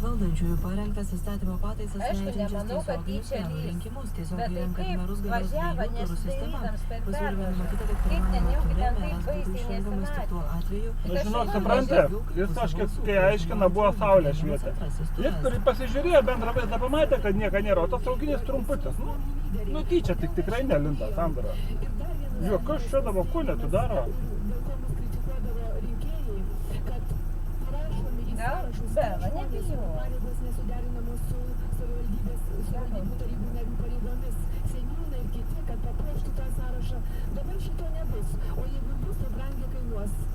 valdančiųjų parengtas įstatymo pataisas leidžiančias tiesioginius merų rinkimus. Tiesiogiai renkant merus galės dviejų turų sistema. Pasiūlyme numatyta, kad pirmajame ture meras būtų išrenkamas tik tuo atveju. Žinok, supranti, jis kažkaip, kai aiškina, buvo saulė švietė. Jis pasižiūrėjo bendrą vaizdą, pamatė, kad nieko nėra, o tas traukinys trumputis. Nu tyčia tikrai nelinda, Sandra. Jo, kas čia dabar kūnė tu daro? Bela, nebijo.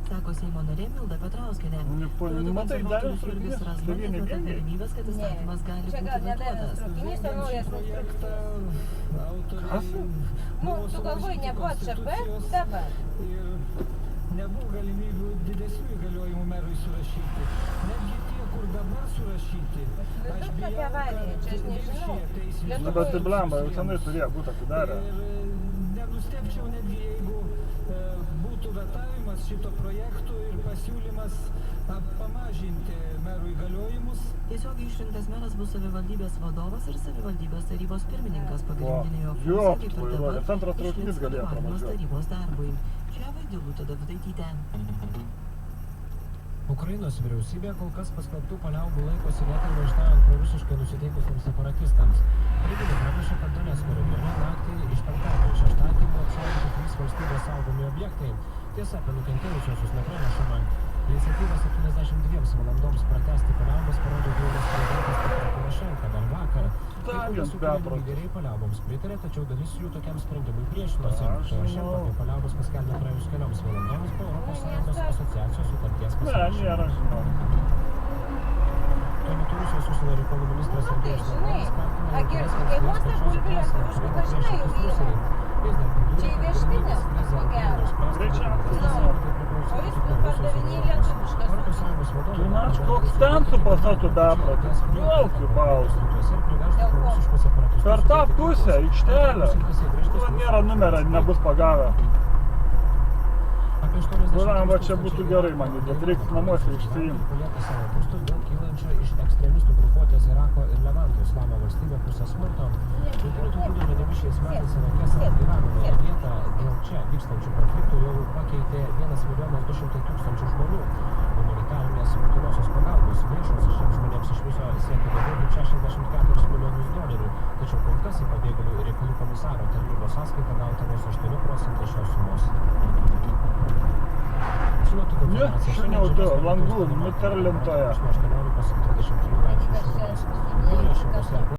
Sako Seimo narė Milda Petrauskienė. Matai, Darius Jurgis Razma neatmeta galimybės, kad įstatymas gali būti vetuotas. Kas? Nu, tu galvoji, nebuvo čia, bet dabar. Nebuvo galimybių didesnių įgaliojimų merui surašyti. Netgi tie, kur dabar surašyti. Aš bijau, kad Nu, bet tai blemba, jau senai turėjo būti atidarę. Ir nenustepčiau netgi, jeigu būtų vetavimas šito projektų ir pasiūlymas pamažinti merų įgaliojimus. Tiesiogiai išrinktas meras bus savivaldybės vadovas ir savivaldybės tarybos pirmininkas. Pagrindinė jo Jo, funkcija, kaip ir tvoj, dabar, centras traukinys išliks galėjo vadovavimas pravažiuoti. tarybos darbui. Čia Vaidilutė Davydaitytė. Ukrainos vyriausybė kol kas paskelbtų paliaubų laikosi net ir maištaujant prorusiškai nusiteikusiems separatistams. Pareigūnai praneša, kad Donecko regione naktį iš penktadienio į šeštadienį buvo apšaudyti 3 valstybės saugomi objektai. Tiesa, apie nukentėjusiuosius nepranešama. Iniciatyva 72 valandoms pratęsti paliaubas parodė Ukrainos prezidentas Petro Porošenka dar vakar. Lyderiai paliauboms pritarė, tačiau dalis jų tokiam sprendimui priešinosi. Porošenka apie paliaubas paskelbė praėjus kelioms valandoms po Europos Sąjungos asociacijos sutarties pasirašymo. Tuo metu Rusijos užsienio reikalų ministras Sergejus Lavrovas kaltino Ukrainos valstybės pačios agresijos Ukrainą prieš Rusiją. Jis dar pridūrė, kad galimybės krizę Ukrainoje išspręsti Europos Sąjungos vadovai. Tu nāc koks ten su pasatu dapratis. Velkiu pausų. Per tą pusę, aikštelę. Tu nėra numerą, nebus pagavę. Kuriam va čia būtų gerai man įdėt, reikia namuose išsiimti. Palieka savo būstus dėl kylančio iš ekstremistų grupuotės Irako ir Levanto islamo valstybė pusės smurto. Jungtinių tautų duomenimis šiais metais Irakės gyvenamoje vietą dėl čia vykstančių konfliktų jau pakeitė 1,2 milijono žmonių. Humanitarinės būtinosios pagalbos lėšos šiems žmonėms iš viso siekia daugiau kaip $64 milijonus. Tačiau kol kas į pabėgėlių reikalų komisaro tarnybos sąskaitą gauta vos 8% šios sumos. Ne, šiandien langų, nuterlintoje. Nuo 18:33